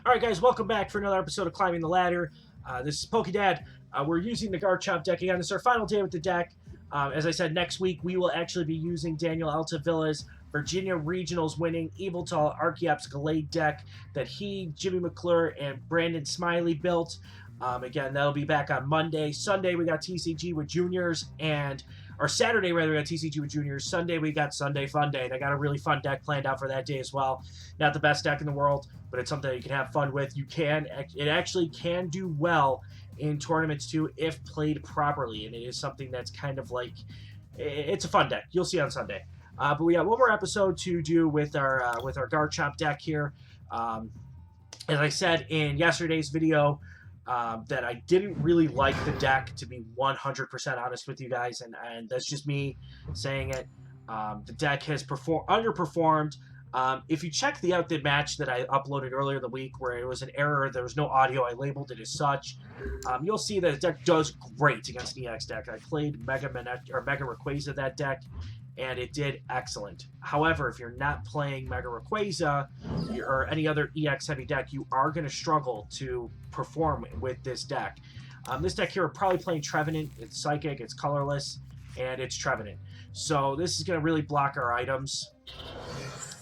All right, guys, welcome back for another episode of Climbing the Ladder. This is PokeDad. We're using the Garchomp deck again. This is our final day with the deck. As I said, next week we will actually be using Daniel Altavilla's Virginia Regionals winning Eviltal Archeops Gallade deck that he, Jimmy McClure, and Brandon Smiley built. Again, that'll be back on Monday. Sunday we got TCG with juniors, or Saturday rather we got TCG with juniors. Sunday we got Sunday Fun Day. And I got a really fun deck planned out for that day as well. Not the best deck in the world, but it's something that you can have fun with. It actually can do well in tournaments too if played properly, and it is something that's kind of like, it's a fun deck. You'll see on Sunday. But we got one more episode to do with our Garchomp deck here. As I said in yesterday's video, that I didn't really like the deck, to be 100% honest with you guys, and that's just me saying it. The deck has underperformed. If you check the Outdid match that I uploaded earlier in the week where it was an error, there was no audio, I labeled it as such, you'll see that the deck does great against an EX deck. I played Mega Rayquaza that deck, and it did excellent. However, if you're not playing Mega Rayquaza or any other EX heavy deck, you are going to struggle to perform with this deck. This deck here, we're probably playing Trevenant. It's Psychic, it's colorless, and it's Trevenant. So this is going to really block our items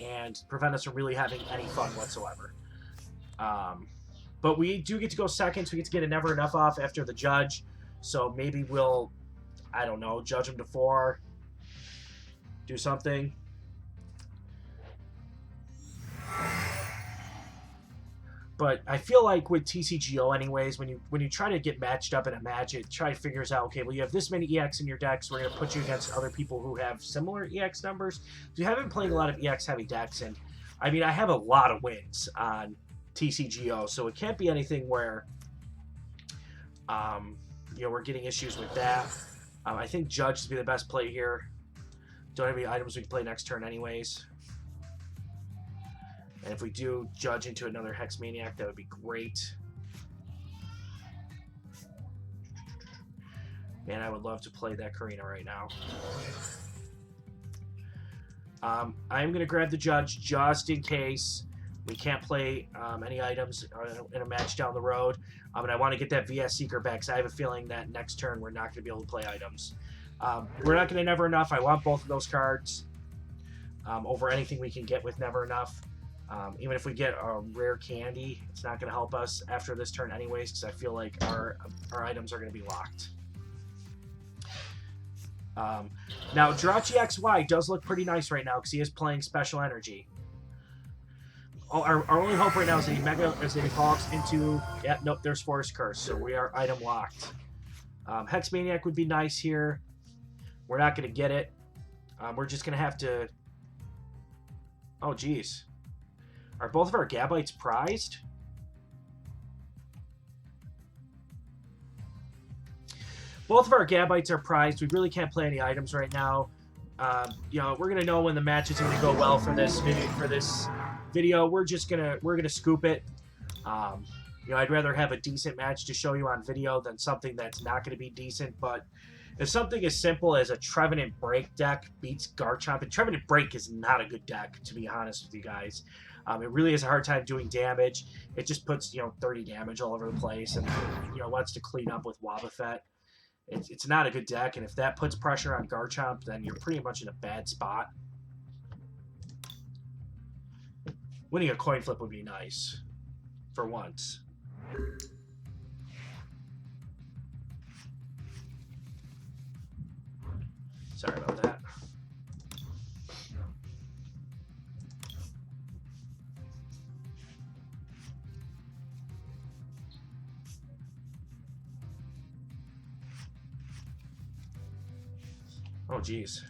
and prevent us from really having any fun whatsoever. But we do get to go second, so we get to get a never enough off after the judge. So maybe we'll, I don't know, judge him to 4, do something. But I feel like with TCGO anyways, when you try to get matched up in a match, it figures out, okay, well, you have this many EX in your decks, we're going to put you against other people who have similar EX numbers. You haven't played a lot of EX heavy decks, and I mean, I have a lot of wins on TCGO, so it can't be anything where we're getting issues with that. I think Judge would be the best play here. Don't have any items we can play next turn anyways. And if we do Judge into another Hex Maniac, that would be great. Man, I would love to play that Karina right now. I'm going to grab the Judge just in case we can't play any items in a match down the road. And I want to get that VS Seeker back, because I have a feeling that next turn we're not going to be able to play items. We're not going to Never Enough. I want both of those cards over anything we can get with Never Enough. Even if we get a rare candy, it's not going to help us after this turn anyways, because I feel like our items are going to be locked. Now, Jirachi XY does look pretty nice right now, because he is playing Special Energy. Oh, our only hope right now is that he evolves into... Yeah, nope, there's Forest Curse, so we are item locked. Hex Maniac would be nice here. We're not going to get it. We're just going to have to... Oh, geez. Are both of our Gabites prized? Both of our Gabites are prized. We really can't play any items right now. We're gonna know when the match is gonna go well for this video. We're gonna scoop it. I'd rather have a decent match to show you on video than something that's not gonna be decent. But if something as simple as a Trevenant Break deck beats Garchomp, and Trevenant Break is not a good deck, to be honest with you guys. It really has a hard time doing damage. It just puts 30 damage all over the place, and wants to clean up with Wobbuffet. It's not a good deck, and if that puts pressure on Garchomp, then you're pretty much in a bad spot. Winning a coin flip would be nice, for once. Sorry about that. Oh, geez.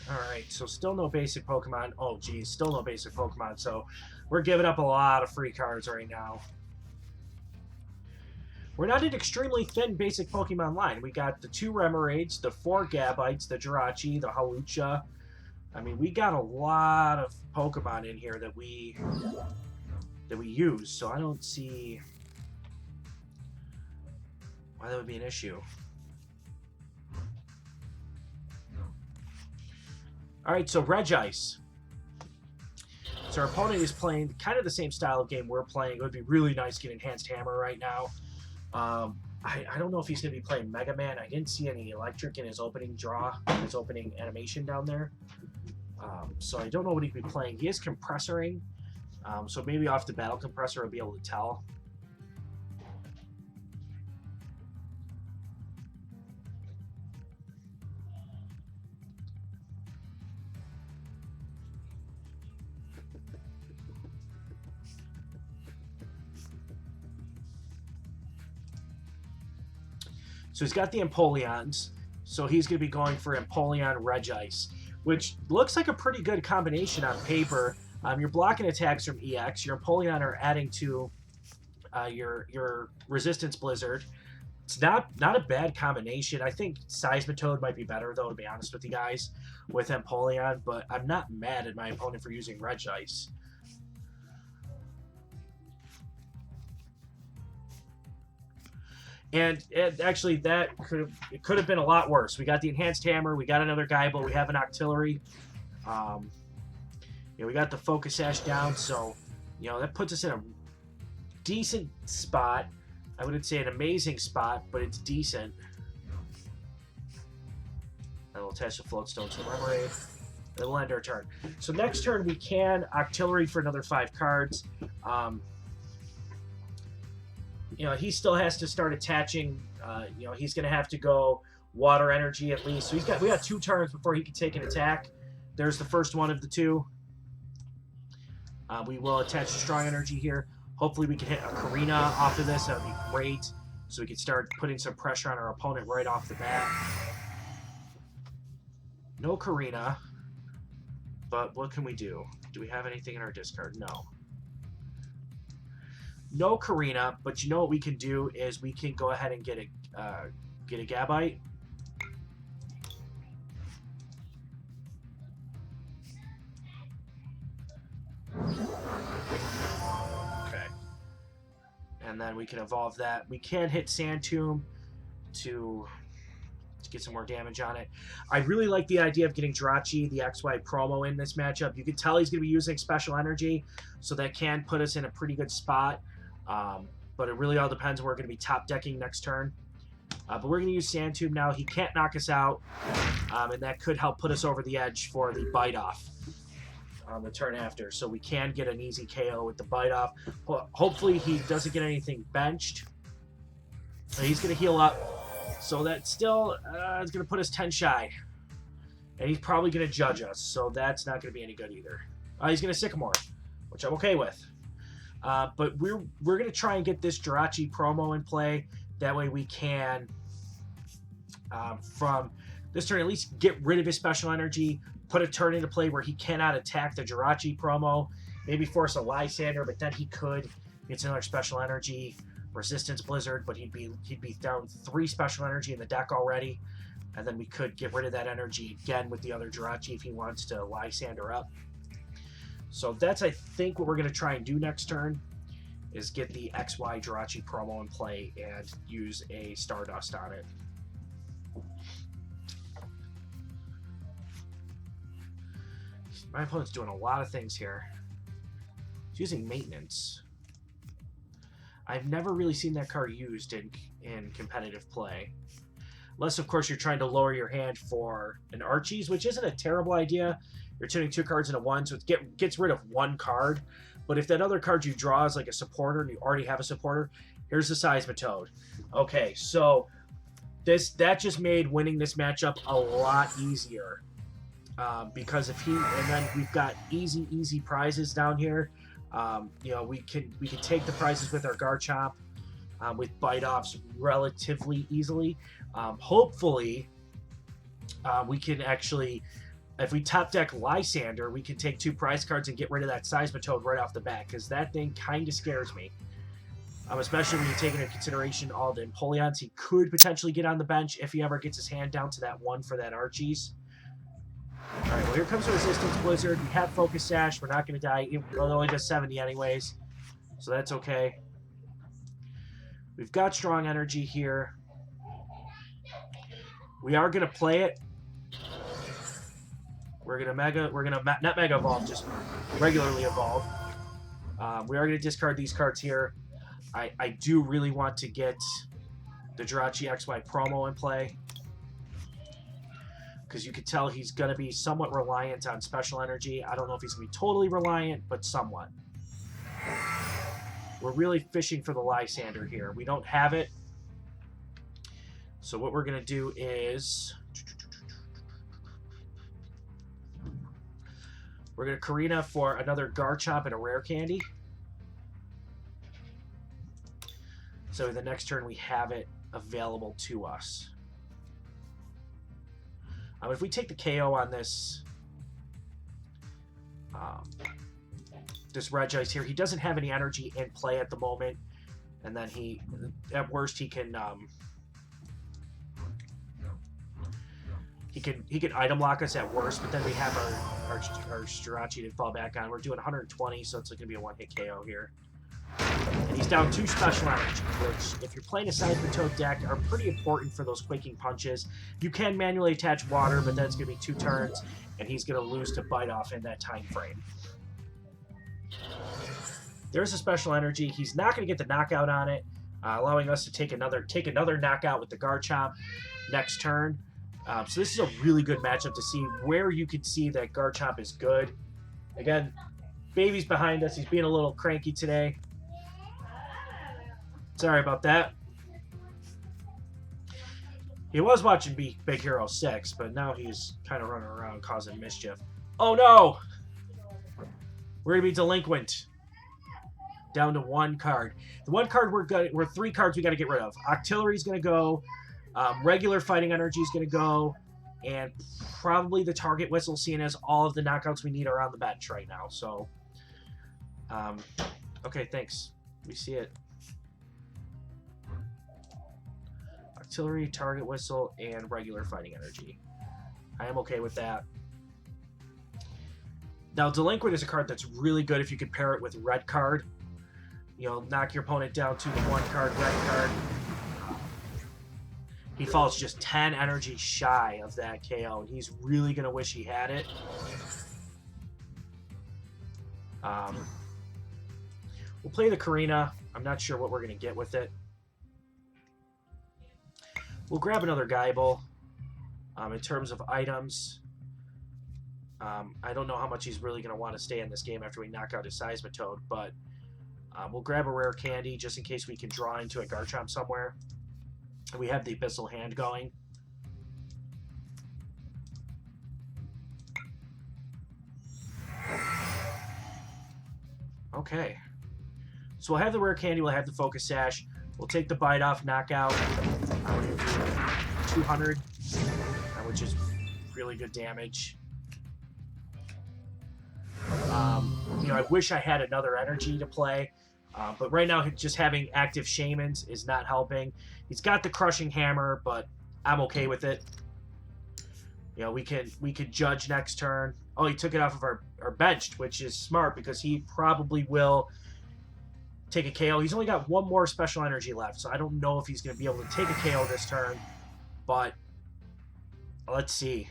Alright, so still no basic Pokemon. Oh, geez, still no basic Pokemon, so we're giving up a lot of free cards right now. We're not an extremely thin basic Pokemon line. We got the 2 Remoraid's, the 4 Gabites, the Jirachi, the Hawlucha. I mean, we got a lot of Pokemon in here that we use, so I don't see why that would be an issue. All right, so Regice. So our opponent is playing kind of the same style of game we're playing. It would be really nice to get Enhanced Hammer right now. I don't know if he's going to be playing Mega Man. I didn't see any electric in his opening draw, his opening animation down there. So I don't know what he could be playing. He is Compressoring, so maybe off the Battle Compressor I'll be able to tell. So he's got the Empoleons, so he's going to be going for Empoleon Regice, which looks like a pretty good combination on paper. You're blocking attacks from EX. Your Empoleon are adding to your Resistance Blizzard. It's not a bad combination. I think Seismitoad might be better, though, to be honest with you guys, with Empoleon, but I'm not mad at my opponent for using Regice. And actually, that could have been a lot worse. We got the Enhanced Hammer, we got another guy, but we have an Octillery. We got the Focus Sash down, so that puts us in a decent spot. I wouldn't say an amazing spot, but it's decent. And we'll attach the Floatstone to the Memory. Then we'll end our turn. So next turn we can Octillery for another 5 cards. He still has to start attaching. He's going to have to go Water Energy at least. So we got 2 turns before he can take an attack. There's the first one of the 2. We will attach Strong Energy here. Hopefully we can hit a Karina off of this. That would be great. So we can start putting some pressure on our opponent right off the bat. No Karina. But what can we do? Do we have anything in our discard? No. No Karina, but you know what we can do is we can go ahead and get a Gabite. Okay. And then we can evolve that. We can hit Sand Tomb to get some more damage on it. I really like the idea of getting Jirachi, the XY promo, in this matchup. You can tell he's going to be using Special Energy, so that can put us in a pretty good spot. But it really all depends. We're going to be top decking next turn. But we're going to use Sand Tomb now. He can't knock us out, and that could help put us over the edge for the Bite Off on the turn after. So we can get an easy KO with the Bite Off. Hopefully he doesn't get anything benched. He's going to heal up. So that still is going to put us 10 shy. And he's probably going to judge us, so that's not going to be any good either. He's going to Sycamore, which I'm okay with. But we're going to try and get this Jirachi promo in play. That way we can, from this turn, at least get rid of his Special Energy, put a turn into play where he cannot attack the Jirachi promo, maybe force a Lysander, but then he could get another Special Energy, Resistance Blizzard, but he'd be down 3 Special Energy in the deck already, and then we could get rid of that energy again with the other Jirachi if he wants to Lysander up. So that's, I think, what we're going to try and do next turn, is get the XY Jirachi promo in play and use a Stardust on it. My opponent's doing a lot of things here. He's using Maintenance. I've never really seen that card used in competitive play. Unless, of course, you're trying to lower your hand for an Archie's, which isn't a terrible idea. You're turning 2 cards into 1, so it gets rid of 1 card. But if that other card you draw is like a supporter, and you already have a supporter, here's the Seismitoad. Okay, so that just made winning this matchup a lot easier. Because and then we've got easy prizes down here. We can take the prizes with our Garchomp, with Bite Offs relatively easily. Hopefully, we can actually, if we top deck Lysander, we can take 2 prize cards and get rid of that Seismitoad right off the bat, because that thing kind of scares me. Especially when you take into consideration all the Empoleons he could potentially get on the bench if he ever gets his hand down to that 1 for that Archie's. Alright, well, here comes the Resistance Blizzard. We have Focus Sash. We're not going to die. It only does 70 anyways, so that's okay. We've got Strong Energy here. We are going to play it. We're gonna not mega evolve, just regularly evolve. We are gonna discard these cards here. I do really want to get the Jirachi XY promo in play, because you could tell he's going to be somewhat reliant on special energy. I don't know if he's going to be totally reliant, but somewhat. We're really fishing for the Lysander here. We don't have it. So what we're going to do is we're going to Karina for another Garchomp and a rare candy. So the next turn we have it available to us. If we take the KO on this this Regice here, he doesn't have any energy in play at the moment, and then at worst he can item lock us at worst, but then we have our Jirachi to fall back on. We're doing 120, so it's going to be a one-hit KO here. And he's down 2 special energy, which, if you're playing a Seismitoad deck, are pretty important for those quaking punches. You can manually attach water, but that's going to be 2 turns, and he's going to lose to Bite Off in that time frame. There's a special energy. He's not going to get the knockout on it, allowing us to take another knockout with the Garchomp next turn. So this is a really good matchup to see where you can see that Garchomp is good. Again, Baby's behind us. He's being a little cranky today. Sorry about that. He was watching Big Hero 6, but now he's kind of running around causing mischief. Oh no! We're going to be delinquent. Down to 1 card. The 1 card we're 3 cards we got to get rid of. Octillery's going to go. Regular Fighting Energy is going to go. And probably the Target Whistle, seeing as all of the knockouts we need are on the bench right now. So, okay, thanks. We see it. Artillery, Target Whistle, and regular Fighting Energy. I am okay with that. Now, Delinquent is a card that's really good if you could pair it with Red Card. You know, knock your opponent down to the 1 card, Red Card. He falls just 10 energy shy of that KO, and he's really going to wish he had it. We'll play the Karina. I'm not sure what we're going to get with it. We'll grab another Guyball. In terms of items, I don't know how much he's really going to want to stay in this game after we knock out his Seismitoad, but we'll grab a rare candy just in case we can draw into a Garchomp somewhere. We have the Abyssal Hand going. Okay. So we'll have the rare candy, we'll have the Focus Sash, we'll take the Bite Off knockout. 200, which is really good damage. You know, I wish I had another energy to play, but right now just having active Shamans is not helping. He's got the Crushing Hammer, but I'm okay with it. You know, we could judge next turn. Oh, he took it off of our bench, which is smart because he probably will take a KO. He's only got 1 more special energy left, so I don't know if he's going to be able to take a KO this turn, but let's see.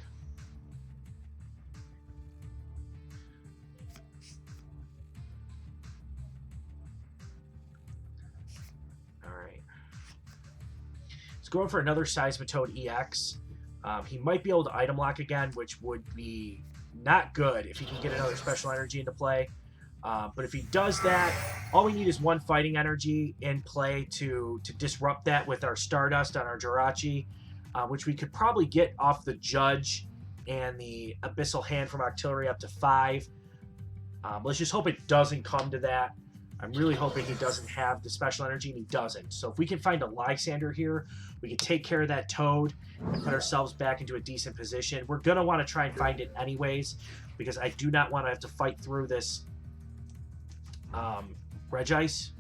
Going for another Seismitoad EX. He might be able to item lock again, which would be not good if he can get another special energy into play. But if he does that, all we need is 1 fighting energy in play to disrupt that with our Stardust on our Jirachi, which we could probably get off the Judge and the Abyssal Hand from Octillery up to 5. Let's just hope it doesn't come to that. I'm really hoping he doesn't have the special energy, and he doesn't. So if we can find a Lysander here, we can take care of that Toad and put ourselves back into a decent position. We're going to want to try and find it anyways, because I do not want to have to fight through this Regice.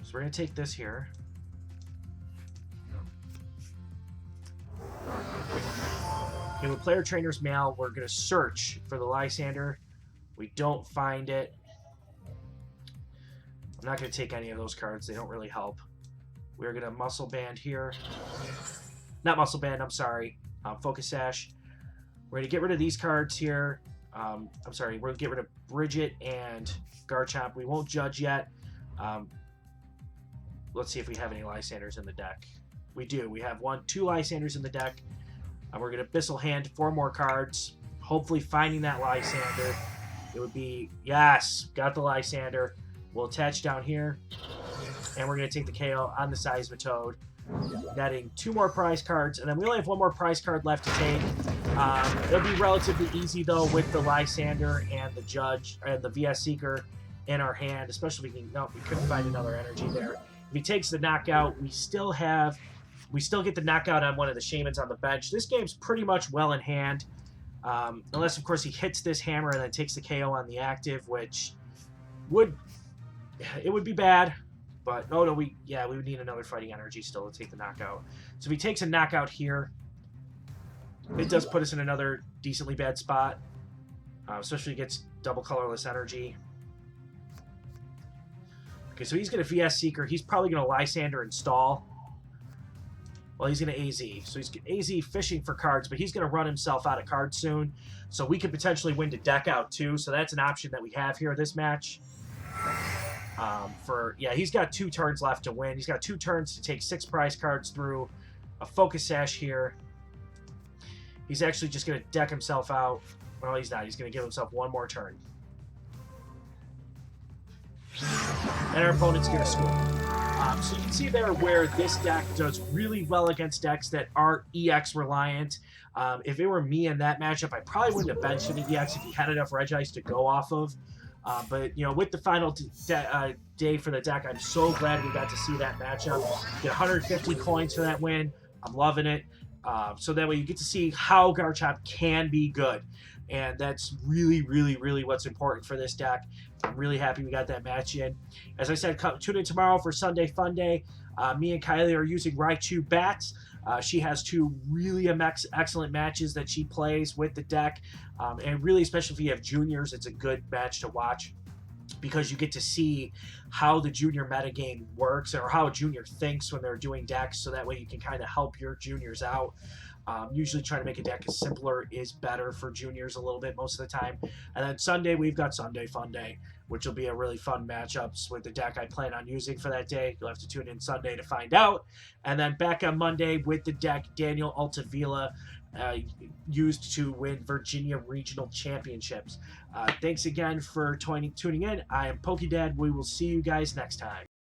So we're going to take this here. Okay, with Player Trainer's Mail, we're going to search for the Lysander. We don't find it. I'm not going to take any of those cards. They don't really help. We're going to Muscle Band here. Not Muscle Band, I'm sorry. Focus Sash. We're We're going to get rid of these cards here. I'm sorry, we're going to get rid of Bridget and Garchomp. We won't judge yet. Let's see if we have any Lysanders in the deck. We do. We have 2 Lysanders in the deck. We're going to Abyssal Hand 4 more cards. Hopefully finding that Lysander. It would be, yes, got the Lysander. We'll attach down here. And we're going to take the KO on the Seismitoad. Netting 2 more prize cards. And then we only have 1 more prize card left to take. It'll be relatively easy, though, with the Lysander and the Judge, and the VS Seeker in our hand. Especially if we can, no, we couldn't find another energy there. If he takes the knockout, we still get the knockout on one of the Shamans on the bench. This game's pretty much well in hand. Unless, of course, he hits this hammer and then takes the KO on the active, which would be bad. But, oh, no, we would need another Fighting Energy still to take the knockout. So if he takes a knockout here, it does put us in another decently bad spot. Especially if he gets double colorless energy. Okay, so he's going to VS Seeker. He's probably going to Lysander and stall. Well, he's going to AZ. So he's AZ fishing for cards, but he's going to run himself out of cards soon. So we could potentially win to deck out too. So that's an option that we have here this match. He's got 2 turns left to win. He's got 2 turns to take 6 prize cards through a Focus Sash here. He's actually just going to deck himself out. Well, he's not. He's going to give himself 1 more turn. And our opponent's going to score. So you can see there where this deck does really well against decks that aren't EX reliant. If it were me in that matchup, I probably wouldn't have benched any EX if he had enough Regice to go off of. But, you know, with the final day for the deck, I'm so glad we got to see that matchup. Get 150 coins for that win. I'm loving it. So that way you get to see how Garchomp can be good. And that's really, really, really what's important for this deck. I'm really happy we got that match in. As I said, tune in tomorrow for Sunday Fun Day. Me and Kylie are using Raichu Bats. She has 2 really excellent matches that she plays with the deck. And really, especially if you have juniors, it's a good match to watch. Because you get to see how the junior metagame works or how a junior thinks when they're doing decks, so that way you can kind of help your juniors out. Usually trying to make a deck as simpler is better for juniors a little bit most of the time. And then Sunday, we've got Sunday Fun Day, which will be a really fun matchups with the deck I plan on using for that day. You'll have to tune in Sunday to find out. And then back on Monday with the deck Daniel Altavilla, used to win Virginia Regional Championships. Thanks again for tuning in. I am PokeDad. We will see you guys next time.